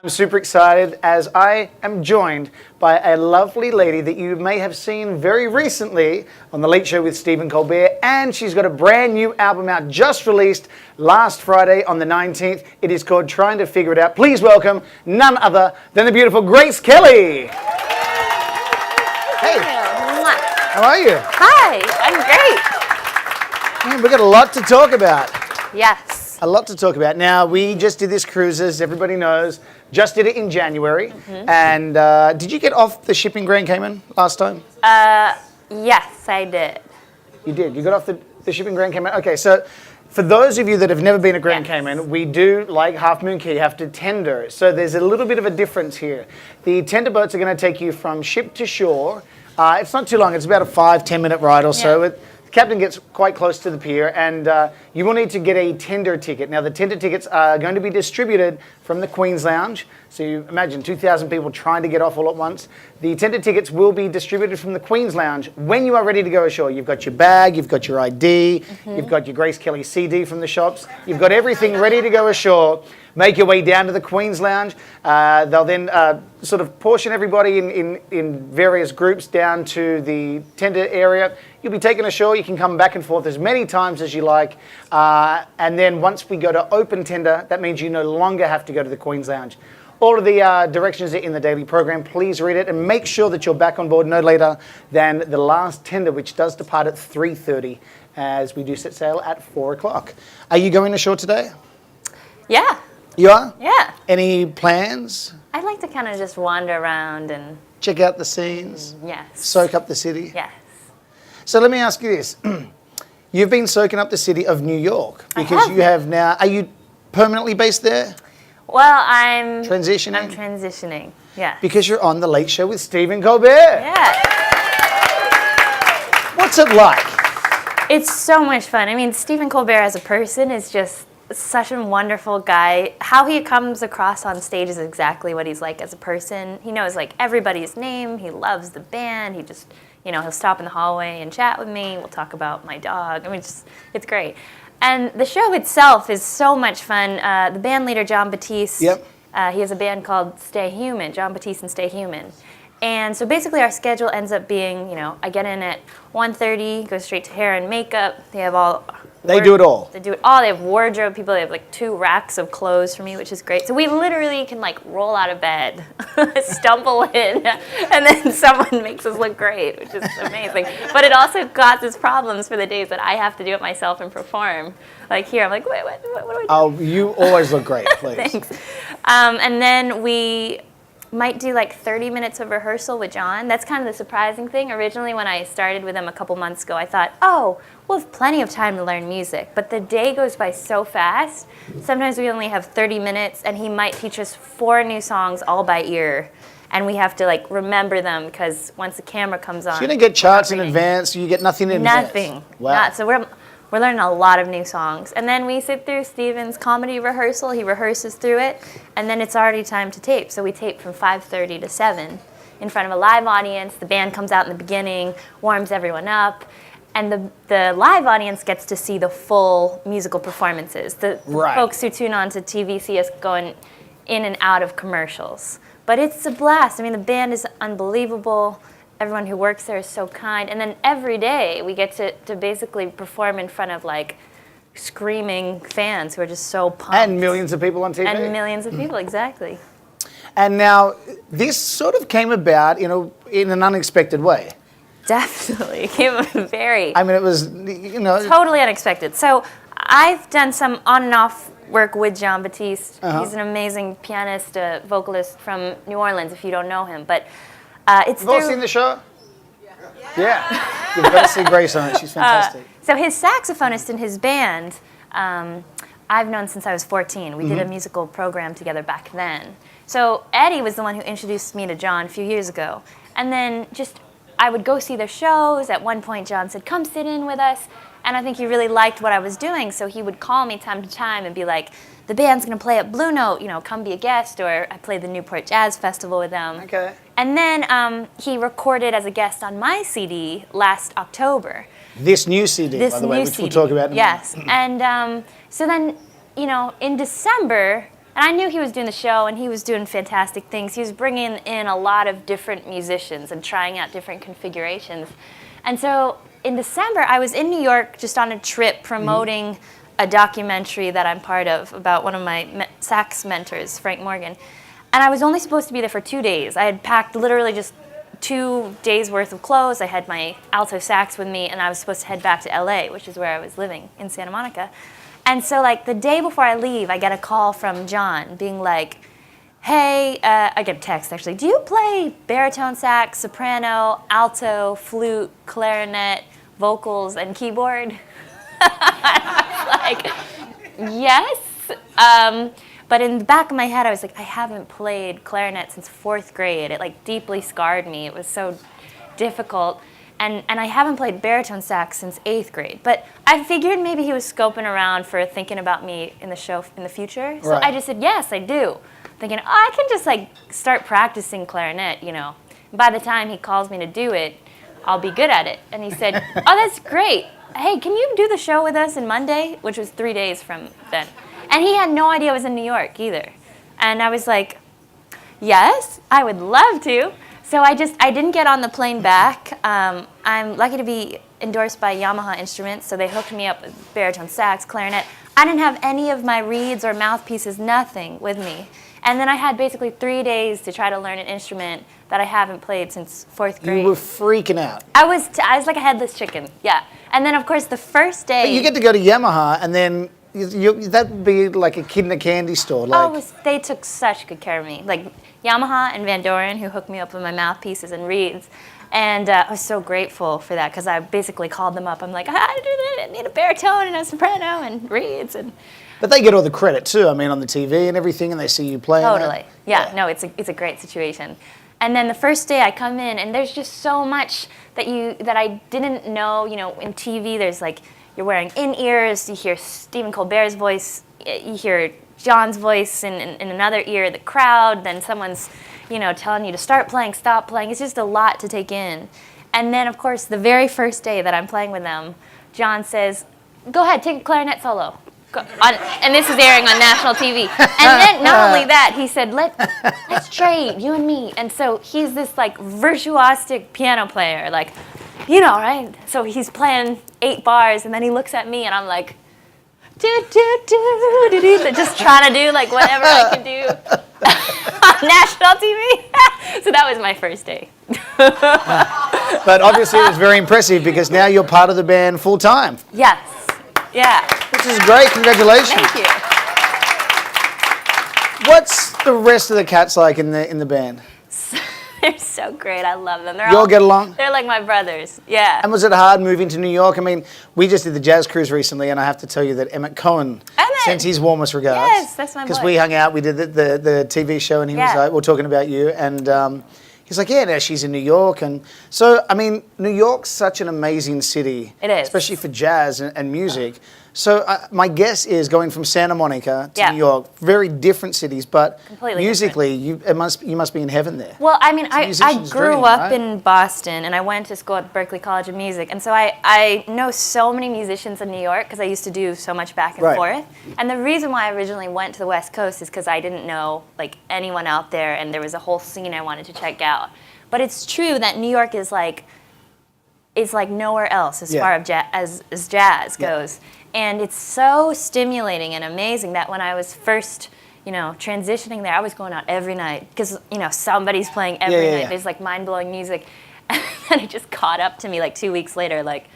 I'm super excited as I am joined by a lovely lady that you may have seen very recently on The Late Show with Stephen Colbert, and she's got a brand new album out, just released last Friday on the 19th. It is called Trying to Figure It Out. Please welcome none other than the beautiful Grace Kelly. Hey, how are you? Hi, I'm great. Man, we've got a lot to talk about. Yes. A lot to talk about. Now, we just did this cruises, everybody knows. Just did it in January. And did you get off the ship in Grand Cayman last time? Yes, I did. You did. You got off the ship in Grand Cayman? Okay, so for those of you that have never been to Grand Cayman, we do, like Half Moon Cay, have to tender. So there's a little bit of a difference here. The tender boats are going to take you from ship to shore. It's not too long. It's about a 5-10 minute ride or so. The captain gets quite close to the pier, and you will need to get a tender ticket. Now, the tender tickets are going to be distributed from the Queen's Lounge. So you imagine 2,000 people trying to get off all at once. The tender tickets will be distributed from the Queen's Lounge when you are ready to go ashore. You've got your bag, you've got your ID, you've got your Grace Kelly CD from the shops. You've got everything ready to go ashore. Make your way down to the Queen's Lounge. They'll then sort of portion everybody in various groups down to the tender area. You'll be taken ashore. You can come back and forth as many times as you like. And then once we go to open tender, that means you no longer have to go to the Queen's Lounge. All of the directions are in the daily program. Please read it and make sure that you're back on board no later than the last tender, which does depart at 3:30, as we do set sail at 4 o'clock. Are you going ashore today? Yeah. You are? Yeah. Any plans? I'd like to kind of just wander around and... Check out the scenes? Yes. Soak up the city? Yes. So let me ask you this. You've been soaking up the city of New York because you have now... Are you permanently based there? Well, I'm... Transitioning? I'm transitioning, yeah. Because you're on The Late Show with Stephen Colbert. Yeah. What's it like? It's so much fun. I mean, Stephen Colbert as a person is just such a wonderful guy. How he comes across on stage is exactly what he's like as a person. He knows like everybody's name. He loves the band. He just, you know, he'll stop in the hallway and chat with me. We'll talk about my dog. I mean, it's great. And the show itself is so much fun. The band leader, John Batiste, he has a band called Stay Human, John Batiste and Stay Human. And so basically our schedule ends up being, you know, I get in at 1:30, go straight to hair and makeup. They have all... They do it all. They do it all. They have wardrobe people. They have like 2 racks of clothes for me, which is great. So we literally can like roll out of bed, stumble in, and then someone makes us look great, which is amazing. But it also causes problems for the days that I have to do it myself and perform. Like here, I'm like, wait, what do I do? Oh, you always look great, please. Thanks. And then we might do like 30 minutes of rehearsal with John. That's kind of the surprising thing. Originally, when I started with him a couple months ago, I thought, oh, we'll have plenty of time to learn music. But the day goes by so fast. Sometimes we only have 30 minutes, and he might teach us 4 new songs all by ear. And we have to like remember them because once the camera comes on. So you don't get charts in advance, you get nothing in advance? Nothing. Wow. So we're learning a lot of new songs. And then we sit through Stephen's comedy rehearsal. He rehearses through it. And then it's already time to tape. So we tape from 5:30 to 7 in front of a live audience. The band comes out in the beginning, warms everyone up. And the live audience gets to see the full musical performances. The folks who tune on to TV see us going in and out of commercials. But it's a blast. I mean, the band is unbelievable. Everyone who works there is so kind. And then every day we get to basically perform in front of like screaming fans who are just so pumped. And millions of people on TV. And millions of people, exactly. And now this sort of came about, you know, in an unexpected way. Definitely. It came very... I mean, it was, you know... Totally unexpected. So I've done some on and off work with John Batiste. He's an amazing pianist, vocalist from New Orleans, if you don't know him. But it's You've all seen the show? Yeah. You've got to see Grace on it. She's fantastic. So his saxophonist in his band, I've known since I was 14. We did a musical program together back then. So Eddie was the one who introduced me to John a few years ago. And then just, I would go see their shows. At one point, John said, come sit in with us. And I think he really liked what I was doing, so he would call me time to time and be like, the band's going to play at Blue Note, you know, come be a guest. Or I played the Newport Jazz Festival with them. Okay. And then he recorded as a guest on my CD last October. This new CD, by the way, which we'll talk about in a minute. Yes. And so then, you know, in December, And I knew he was doing the show, and he was doing fantastic things. He was bringing in a lot of different musicians and trying out different configurations. And so in December, I was in New York just on a trip promoting a documentary that I'm part of about one of my sax mentors, Frank Morgan. And I was only supposed to be there for 2 days. I had packed literally just 2 days worth of clothes. I had my alto sax with me, and I was supposed to head back to LA, which is where I was living in Santa Monica. And so like the day before I leave, I get a call from John being like, hey, I get a text actually, do you play baritone sax, soprano, alto, flute, clarinet, vocals, and keyboard? I was like, yes. But in the back of my head, I was like, I haven't played clarinet since 4th grade. It like deeply scarred me. It was so difficult. And I haven't played baritone sax since 8th grade. But I figured maybe he was scoping around for thinking about me in the show in the future. So I just said, yes, I do. Thinking, oh, I can just like start practicing clarinet, you know. By the time he calls me to do it, I'll be good at it. And he said, oh, that's great. Hey, can you do the show with us on Monday? Which was 3 days from then. And he had no idea I was in New York either. And I was like, yes, I would love to. So I didn't get on the plane back. I'm lucky to be endorsed by Yamaha Instruments, so they hooked me up with baritone sax, clarinet. I didn't have any of my reeds or mouthpieces, nothing with me. And then I had basically 3 days to try to learn an instrument that I haven't played since 4th grade. You were freaking out. I was like a headless chicken, yeah. And then of course the first day... But you get to go to Yamaha, and then that would be like a kid in a candy store. Like, they took such good care of me. Like Yamaha and Van Doren, who hooked me up with my mouthpieces and reeds. And I was so grateful for that because I basically called them up. I'm like, I need a baritone and a soprano and reeds. But they get all the credit too. I mean, on the TV and everything, and they see you playing. Totally. Yeah. No, it's a great situation. And then the first day I come in, and there's just so much that I didn't know. You know, in TV, there's like, you're wearing in-ears, you hear Stephen Colbert's voice, you hear John's voice in another ear, the crowd, then someone's, you know, telling you to start playing, stop playing. It's just a lot to take in. And then, of course, the very first day that I'm playing with them, John says, go ahead, take a clarinet solo. And this is airing on national TV. And then, not only that, he said, let's trade, you and me. And so he's this, like, virtuosic piano player, like, you know, right? So he's playing 8 bars, and then he looks at me, and I'm like, just trying to do like whatever I can do on national TV. So that was my first day. But obviously it was very impressive because now you're part of the band full time. Yes. Yeah. Which is great. Congratulations. Thank you. What's the rest of the cats like in the band? They're so great. I love them. You all get along? They're like my brothers. Yeah. And was it hard moving to New York? I mean, we just did the jazz cruise recently, and I have to tell you that Emmett Cohen sends his warmest regards. Yes, that's my boy. Because we hung out, we did the TV show, and he was like, we're talking about you, and he's like, yeah, now she's in New York. And so, I mean, New York's such an amazing city. It is. Especially for jazz and music. So my guess is going from Santa Monica to New York, very different cities, but completely musically, you must be in heaven there. Well, I mean, I grew dream, up right? in Boston, and I went to school at Berklee College of Music, and so I know so many musicians in New York because I used to do so much back and forth. And the reason why I originally went to the West Coast is because I didn't know like anyone out there, and there was a whole scene I wanted to check out. But it's true that New York is like nowhere else as far as jazz goes. And it's so stimulating and amazing that when I was first, you know, transitioning there, I was going out every night because, you know, somebody's playing every night. There's like mind-blowing music. And then it just caught up to me like 2 weeks later. Like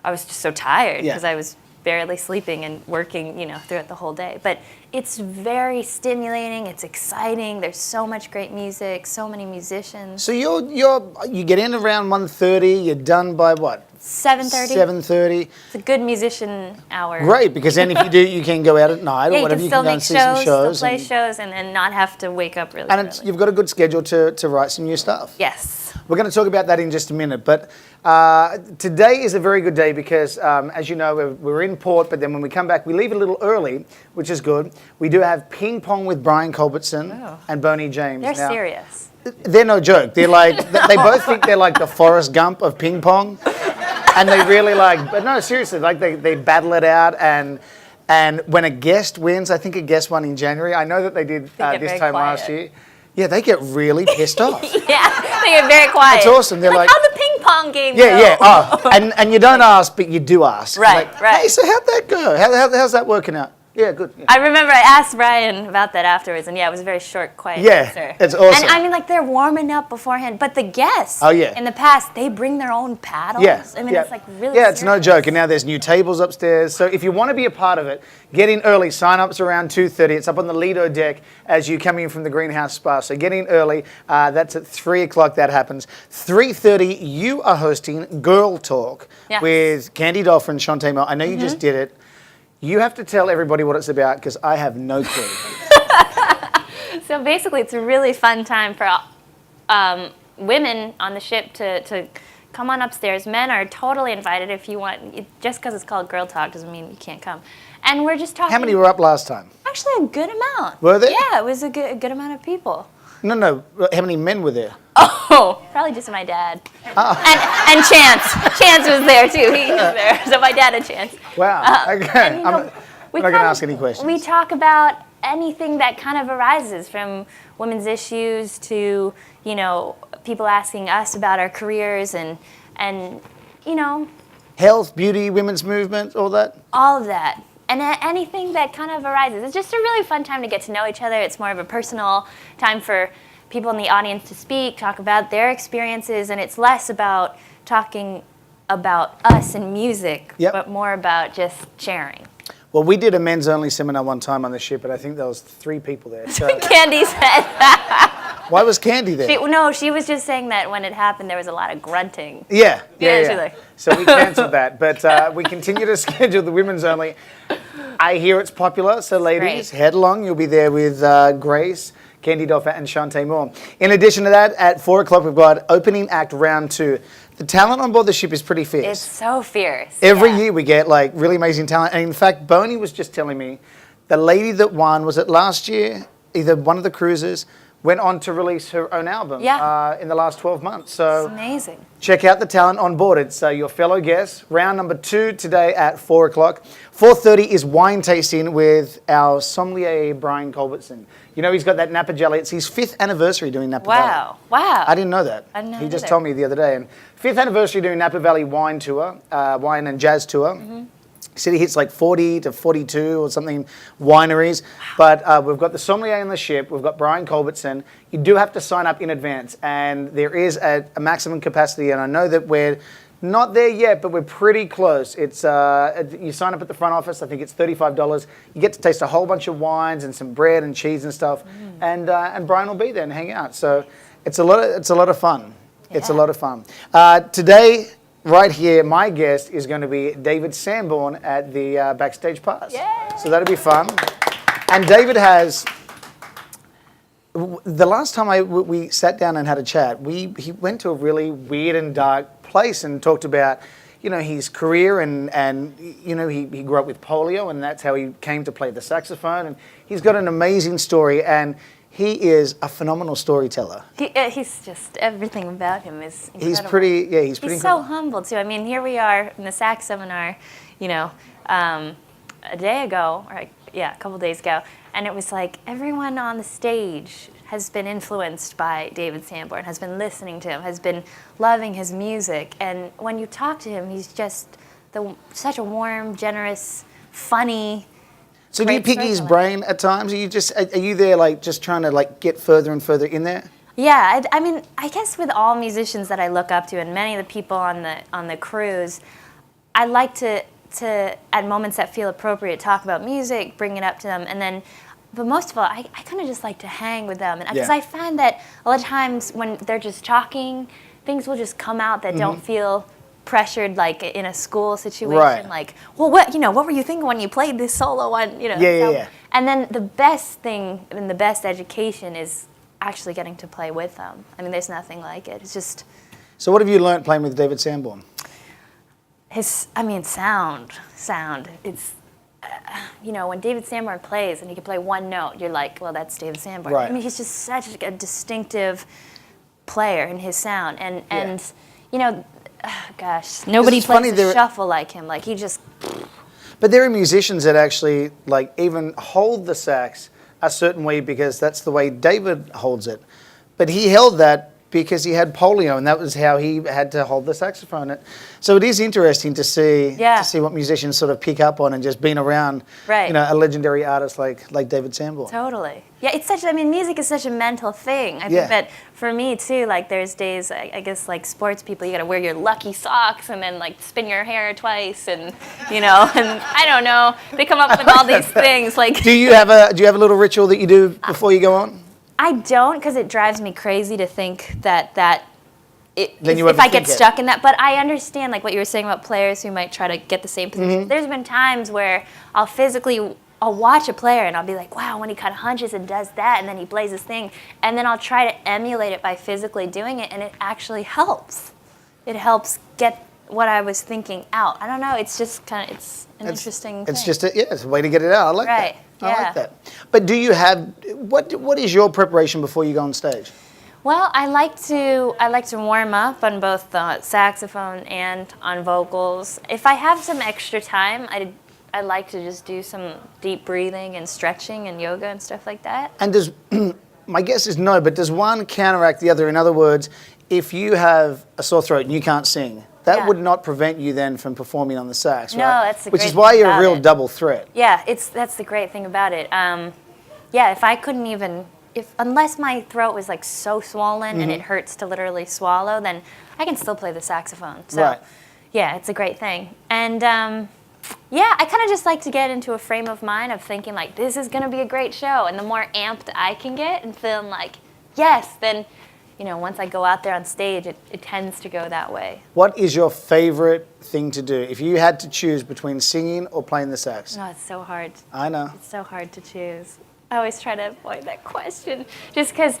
I was just so tired because I was barely sleeping and working, you know, throughout the whole day. But it's very stimulating. It's exciting. There's so much great music, so many musicians. So you get in around 1:30. You're done by what? 7:30. 7:30. It's a good musician hour. Great, because then if you do, you can go out at night or whatever. You can still make shows, shows, still play shows, and not have to wake up really and early. you've got a good schedule to write some new stuff. Yes. We're going to talk about that in just a minute, but today is a very good day because, as you know, we're in port, but then when we come back, we leave a little early, which is good. We do have ping pong with Brian Culbertson and Boney James. They're serious. They're no joke. They're like, they both think they're like the Forrest Gump of ping pong. And they really but no, seriously, like they battle it out, and And when a guest wins, I think a guest won in January. I know that they did They get this very time quiet. last year. Yeah, they get really pissed off. Yeah, they get very quiet. It's awesome. They're like, how'd the ping pong game yeah, go? yeah. Oh, and you don't ask, but you do ask. Right, Like, right. Hey, so how'd that go? How's that working out? Yeah, good. Yeah. I remember I asked Brian about that afterwards, and yeah, it was a very short, quiet Yeah, answer. it's awesome. And I mean, like, they're warming up beforehand, but the guests, Oh, yeah. in the past, they bring their own paddles. Yeah, I mean, yeah. it's like really Yeah, it's no serious. joke. And now there's new tables upstairs. So if you want to be a part of it, get in early. Sign-up's around 2:30. It's up on the Lido deck as you come in from the Greenhouse Spa. So get in early. That's at 3 o'clock that happens. 3:30, you are hosting Girl Talk Yes. with Candy Dolphin and Shantae Mel. I know you just did it. You have to tell everybody what it's about because I have no clue. So basically, it's a really fun time for women on the ship to come on upstairs. Men are totally invited if you want. Just because it's called Girl Talk doesn't mean you can't come. And we're just talking. How many were up last time? Actually, a good amount. Were there? Yeah, it was a good amount of people. No. How many men were there? Oh, probably just my dad. And Chance. Chance was there too. He was there. So my dad and Chance. Wow. Okay. And, you know, I'm not going to ask any questions. We talk about anything that kind of arises, from women's issues to, you know, people asking us about our careers and you know, Health, beauty, women's movement, all that? all of that. And anything that kind of arises. It's just a really fun time to get to know each other. It's more of a personal time for people in the audience to speak, talk about their experiences, and it's less about talking about us and music, Yep. but more about just sharing. Well, we did a men's only seminar one time on the ship, but I think there was 3 people there. So Candy said why was Candy there? she was just saying that when it happened, there was a lot of grunting. Yeah. she's like- So we cancelled that, but we continue to schedule the women's only. I hear it's popular, so ladies, great. head along. You'll be there with Grace, Candy Dolphin, and Shantae Moore. In addition to that, at 4 o'clock, we've got opening act round 2. The talent on board the ship is pretty fierce. It's so fierce. Every yeah. year we get like really amazing talent. And in fact, Boney was just telling me the lady that won, was it last year? Either one of the cruises went on to release her own album in the last 12 months. So It's amazing. check out the talent on board. It's your fellow guests. Round number 2 today at 4 o'clock. 4:30 is wine tasting with our sommelier, Brian Culbertson. You know, he's got that Napa Valley. It's his 5th anniversary doing Napa Valley. Wow. I didn't know that. I didn't know he just either. told me the other day. And 5th anniversary doing Napa Valley wine tour, wine and jazz tour. He said he hits like 40 to 42 or something wineries. But we've got the sommelier on the ship. We've got Brian Culbertson. You do have to sign up in advance. And there is a maximum capacity. And I know that we're not there yet, but we're pretty close. It's you sign up at the front office. I think it's $35. You get to taste a whole bunch of wines and some bread and cheese and stuff. And Brian will be there and hang out. So it's a lot of fun. It's a Yeah. lot of fun. Today, right here, my guest is going to be David Sanborn at the Backstage Pass. Yay. So that'll be fun. And David has. The last time we sat down and had a chat, he went to a really weird and dark place and talked about, you know, his career and you know, he grew up with polio and that's how he came to play the saxophone. And he's got an amazing story and he is a phenomenal storyteller. He's just, everything about him is incredible. He's pretty He's so incredible. humble too. I mean, here we are in the sax seminar, you know, a day ago, or a couple days ago, and it was like everyone on the stage has been influenced by David Sanborn, has been listening to him, has been loving his music, and when you talk to him, he's just such a warm, generous, funny. So do you great pick his storyteller. brain at times? Are you there like just trying to like get further and further in there? Yeah, I mean, I guess with all musicians that I look up to, and many of the people on the cruise, I like to at moments that feel appropriate talk about music, bring it up to them, and then, but most of all, I kind of just like to hang with them, and because Yeah. I find that a lot of times when they're just talking, things will just come out that don't feel pressured, like in a school situation. Right. Like, well, what were you thinking when you played this solo on, Yeah. And then the best thing and the best education is actually getting to play with them. I mean, there's nothing like it. It's just So what have you learnt playing with David Sanborn? sound. It's, when David Sanborn plays and he can play one note, you're like, well, that's David Sanborn. Right. I mean, he's just such a distinctive player in his sound. Gosh, nobody it's funny, plays there- a shuffle like him. Like, he just... But there are musicians that actually like even hold the sax a certain way because that's the way David holds it. But he held that because he had polio, and that was how he had to hold the saxophone. So it is interesting to see what musicians sort of pick up on and just being around, right. A legendary artist like David Sanborn. Totally. Yeah, it's such. I mean, music is such a mental thing. I think that for me too. Like, there's days. I guess like sports people, you got to wear your lucky socks and then like spin your hair twice, and and I don't know. They come up with all these things. Like, do you have a little ritual that you do before you go on? I don't, because it drives me crazy to think that if I get stuck in that. But I understand, like what you were saying about players who might try to get the same position. Mm-hmm. There's been times where I'll watch a player and I'll be like, wow, when he kind of hunches and does that, and then he plays his thing, and then I'll try to emulate it by physically doing it, and it actually helps. It helps get what I was thinking out. I don't know. It's just it's an interesting thing. It's just it's a way to get it out. I like that. Right. I like that. But do you have what is your preparation before you go on stage? Well, I like to warm up on both the saxophone and on vocals. If I have some extra time, I like to just do some deep breathing and stretching and yoga and stuff like that. And does my guess is no, but does one counteract the other? In other words, if you have a sore throat and you can't sing, that would not prevent you then from performing on the sax, right? No, that's the great Which is why thing you're a about real it. double threat. Yeah, that's the great thing about it. If I couldn't even, unless my throat was like so swollen and it hurts to literally swallow, then I can still play the saxophone. So, yeah, it's a great thing. And I kind of just like to get into a frame of mind of thinking like, this is going to be a great show. And the more amped I can get and feeling like, yes, then once I go out there on stage, it tends to go that way. What is your favorite thing to do? If you had to choose between singing or playing the sax? No, it's so hard. I know. It's so hard to choose. I always try to avoid that question just because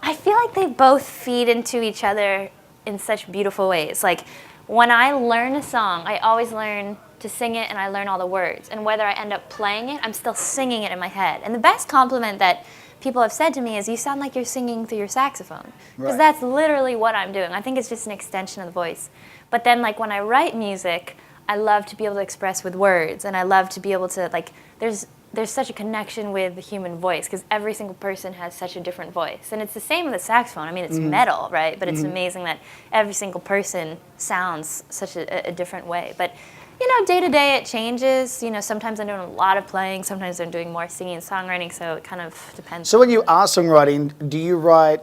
I feel like they both feed into each other in such beautiful ways. Like, when I learn a song, I always learn to sing it and I learn all the words. And whether I end up playing it, I'm still singing it in my head. And the best compliment that people have said to me is, you sound like you're singing through your saxophone. Because that's literally what I'm doing. I think it's just an extension of the voice. But then, like, when I write music, I love to be able to express with words. And I love to be able to, like, there's such a connection with the human voice because every single person has such a different voice. And it's the same with the saxophone. I mean, it's metal, right? But it's amazing that every single person sounds such a different way. But day to day it changes. Sometimes I'm doing a lot of playing, sometimes I'm doing more singing and songwriting, so it kind of depends. So when you are songwriting, do you write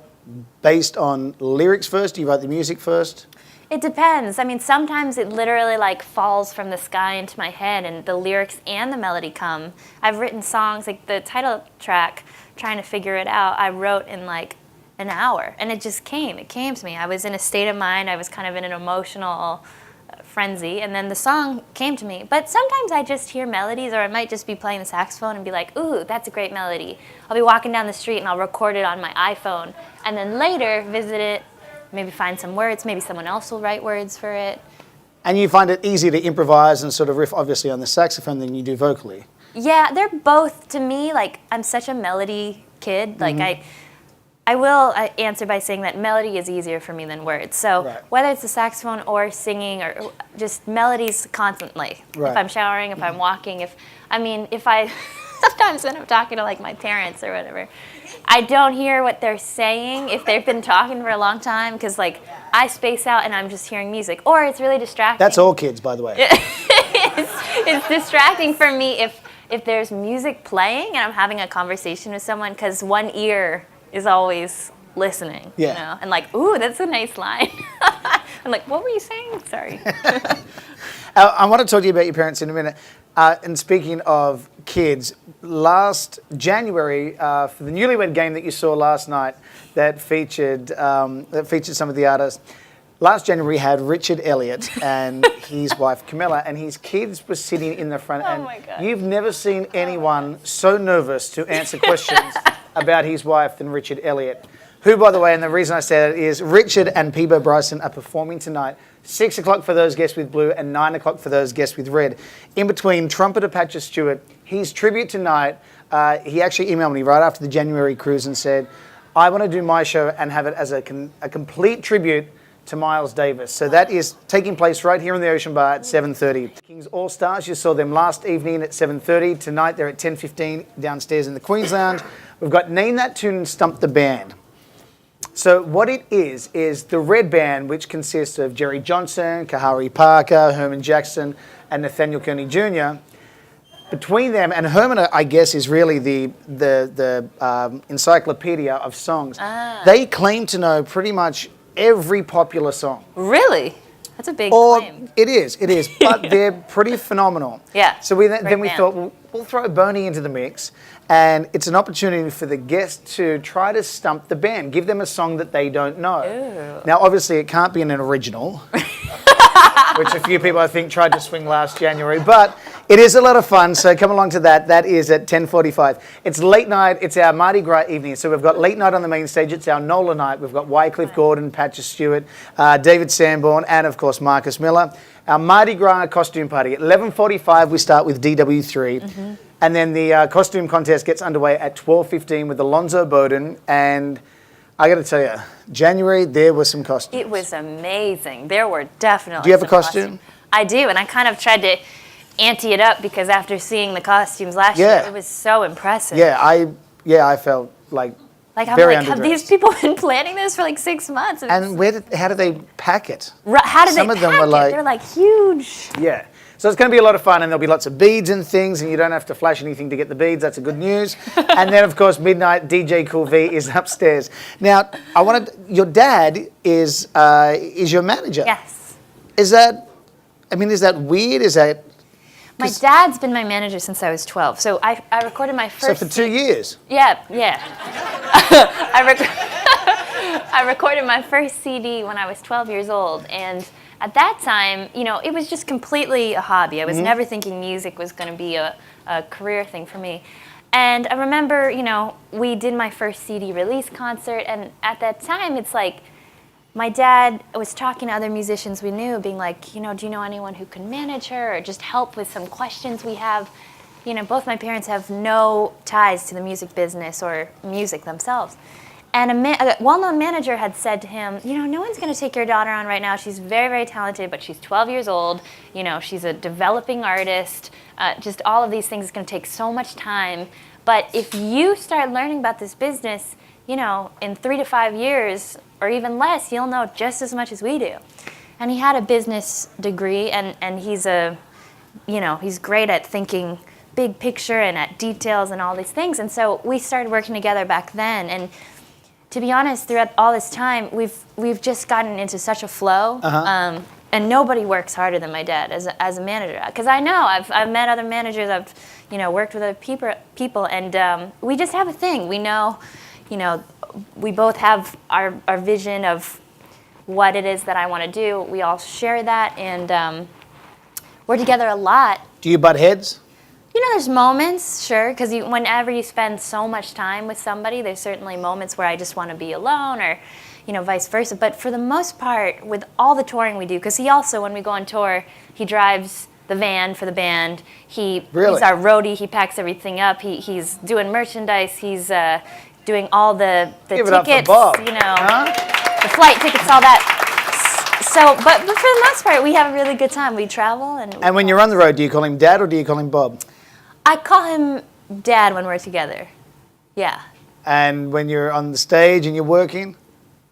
based on lyrics first? Do you write the music first? It depends. I mean, sometimes it literally like falls from the sky into my head and the lyrics and the melody come. I've written songs, like the title track, Trying to Figure It Out, I wrote in like an hour, and it just came. It came to me. I was in a state of mind, I was kind of in an emotional frenzy, and then the song came to me. But sometimes I just hear melodies, or I might just be playing the saxophone and be like, ooh, that's a great melody. I'll be walking down the street and I'll record it on my iPhone, and then later visit it, maybe find some words, maybe someone else will write words for it. And you find it easier to improvise and sort of riff, obviously, on the saxophone than you do vocally? Yeah, they're both, to me, like, I'm such a melody kid. Like, I will answer by saying that melody is easier for me than words. So whether it's the saxophone or singing or just melodies constantly. If I'm showering, if I'm walking, if I sometimes when I'm talking to like my parents or whatever, I don't hear what they're saying if they've been talking for a long time because like I space out and I'm just hearing music, or it's really distracting. That's all kids, by the way. It's distracting for me if there's music playing and I'm having a conversation with someone because one ear is always listening, and like, ooh, that's a nice line. I'm like, what were you saying? Sorry. I want to talk to you about your parents in a minute. And speaking of kids, last January, for the Newlywed Game that you saw last night that featured some of the artists, last January we had Richard Elliott and his wife Camilla, and his kids were sitting in the front. Oh my God. You've never seen anyone so nervous to answer questions about his wife than Richard Elliott, who, by the way, and the reason I say that is Richard and Peebo Bryson are performing tonight, 6 o'clock for those guests with blue and 9 o'clock for those guests with red. In between, trumpeter Patrick Stewart, his tribute tonight, he actually emailed me right after the January cruise and said, I want to do my show and have it as a complete tribute to Miles Davis. So that is taking place right here in the Ocean Bar at 7:30. Kings All Stars, you saw them last evening at 7:30. Tonight they're at 10:15 downstairs in the Queen's Lounge. We've got Name That Tune and Stump the Band. So what it is the Red Band, which consists of Jerry Johnson, Kahari Parker, Herman Jackson, and Nathaniel Kearney Jr. Between them, and Herman, I guess, is really the encyclopedia of songs. They claim to know pretty much every popular song. Really? That's a big claim. It is, but they're pretty phenomenal. Yeah. So then we thought, well, we'll throw Boney into the mix, and it's an opportunity for the guest to try to stump the band, give them a song that they don't know. Ooh. Now, obviously, it can't be an original, which a few people, I think, tried to swing last January, but it is a lot of fun, so come along to that. That is at 10:45. It's late night. It's our Mardi Gras evening, so we've got late night on the main stage. It's our NOLA night. We've got Wycliffe Gordon, Patches Stewart, David Sanborn, and, of course, Marcus Miller. Our Mardi Gras costume party. At 11:45, we start with DW3, and then the costume contest gets underway at 12:15 with Alonzo Bowden, and I got to tell you, January, there were some costumes. It was amazing. There were definitely Do you have a some costume? I do, and I kind of tried to ante it up because after seeing the costumes last year, it was so impressive. Yeah, I felt like I'm very like, have underdressed. these people been planning this for like 6 months? And how did they pack it? How did Some they of them pack were it? like- They're like huge. Yeah. So it's going to be a lot of fun, and there'll be lots of beads and things, and you don't have to flash anything to get the beads. That's a good news. And then, of course, midnight DJ Cool V is upstairs. Now, your dad is your manager. Yes. Is that weird? Is that My dad's been my manager since I was 12. So I recorded my first... so for 2 years? Yeah. I recorded my first CD when I was 12 years old, and at that time, it was just completely a hobby. I was never thinking music was going to be a career thing for me. And I remember, we did my first CD release concert, and at that time, it's like, my dad was talking to other musicians we knew, being like, do you know anyone who can manage her or just help with some questions we have? Both my parents have no ties to the music business or music themselves. And a well-known manager had said to him, no one's going to take your daughter on right now. She's very, very talented, but she's 12 years old. She's a developing artist. Just all of these things is going to take so much time. But if you start learning about this business, in 3 to 5 years or even less, you'll know just as much as we do. And he had a business degree, and he's he's great at thinking big picture and at details and all these things. And so we started working together back then. And to be honest, throughout all this time, we've just gotten into such a flow. And nobody works harder than my dad as a manager. Because I know I've met other managers. I've worked with other people, and we just have a thing. We know, we both have our vision of what it is that I want to do. We all share that, and we're together a lot. Do you butt heads? There's moments, sure, because whenever you spend so much time with somebody, there's certainly moments where I just want to be alone, or vice versa. But for the most part, with all the touring we do, because he also, when we go on tour, he drives the van for the band. He's our roadie. He packs everything up. He's doing merchandise. He's doing all the Give tickets, it up for Bob. The flight tickets, all that. So, but for the most part, we have a really good time. We travel and. And when you're on the road, do you call him Dad or do you call him Bob? I call him Dad when we're together. Yeah. And when you're on the stage and you're working?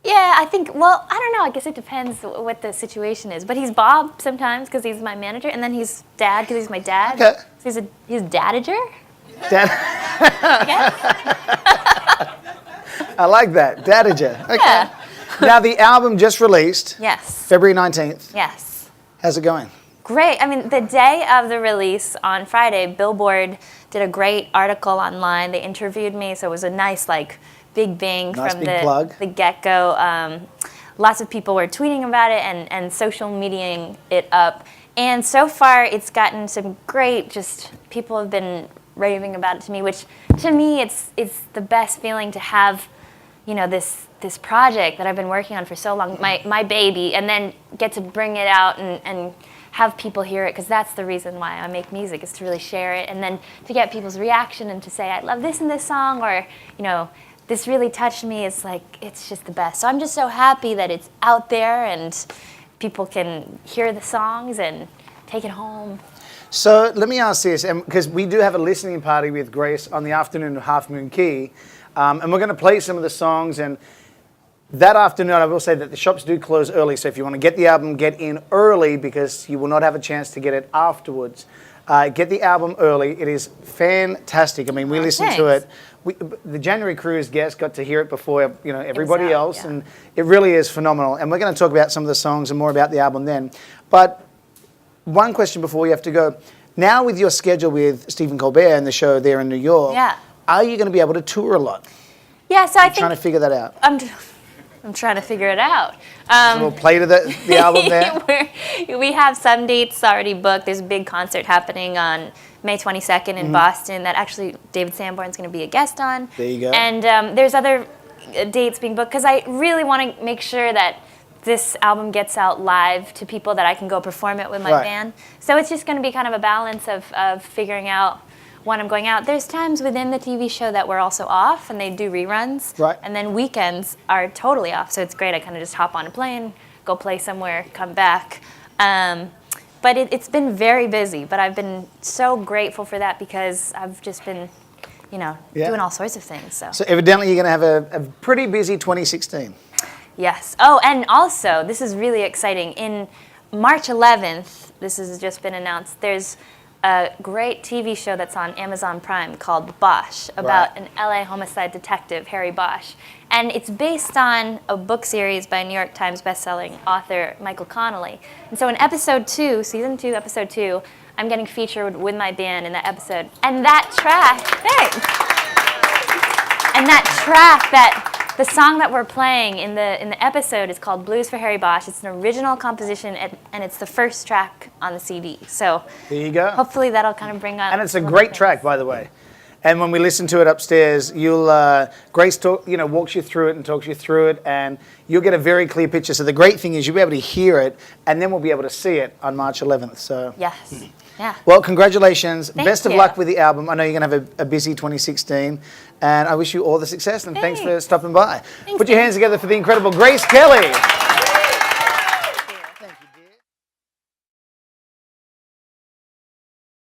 Yeah, I think, well, I don't know. I guess it depends what the situation is. But he's Bob sometimes because he's my manager, and then he's Dad because he's my dad. Okay. So he's Dadager. Dad. Yes. I like that. Dadager. Okay. Yeah. Now, the album just released. Yes. February 19th. Yes. How's it going? Great. I mean, the day of the release on Friday, Billboard did a great article online. They interviewed me, so it was a nice, big bang Nice from big plug. the get-go. Lots of people were tweeting about it and social mediaing it up. And so far, it's gotten some great, people have been raving about it to me, which to me, it's the best feeling to have, this project that I've been working on for so long, my baby, and then get to bring it out and have people hear it, because that's the reason why I make music, is to really share it, and then to get people's reaction and to say, I love this in this song, or, this really touched me. It's like, it's just the best. So I'm just so happy that it's out there and people can hear the songs and take it home. So let me ask this, because we do have a listening party with Grace on the afternoon of Half Moon Key, and we're going to play some of the songs. And that afternoon, I will say that the shops do close early, so if you want to get the album, get in early, because you will not have a chance to get it afterwards. Get the album early. It is fantastic. I mean, we listened to it. The January Cruise guests got to hear it before everybody else, and it really is phenomenal. And we're going to talk about some of the songs and more about the album then. But one question before we have to go. Now with your schedule with Stephen Colbert and the show there in New York, are you going to be able to tour a lot? Yeah, so I think... trying to figure that out. I'm trying to figure it out. We'll play to the album there. We have some dates already booked. There's a big concert happening on May 22nd in Boston that actually David Sanborn's going to be a guest on. There you go. And there's other dates being booked because I really want to make sure that this album gets out live to people that I can go perform it with my band. So it's just going to be kind of a balance of figuring out when I'm going out. There's times within the TV show that we're also off and they do reruns. Right. And then weekends are totally off. So it's great. I kind of just hop on a plane, go play somewhere, come back. But it's been very busy. But I've been so grateful for that because I've just been, doing all sorts of things. So evidently you're going to have a pretty busy 2016. Yes. Oh, and also, this is really exciting. In March 11th, this has just been announced, there's a great TV show that's on Amazon Prime called Bosch, about an LA homicide detective, Harry Bosch. And it's based on a book series by New York Times bestselling author Michael Connelly. And so in episode 2, season 2, episode 2, I'm getting featured with my band in that episode. And that track, the song that we're playing in the episode is called Blues for Harry Bosch. It's an original composition, and it's the first track on the CD. So there you go. Hopefully that'll kind of bring up. And it's a great track, by the way. And when we listen to it upstairs, Grace walks you through it and talks you through it, and you'll get a very clear picture. So the great thing is you'll be able to hear it, and then we'll be able to see it on March 11th. So yes. Yeah. Well, congratulations. Best of you. luck with the album. I know you're going to have a busy 2016, and I wish you all the success, and thanks for stopping by. Put your hands together for the incredible Grace Kelly.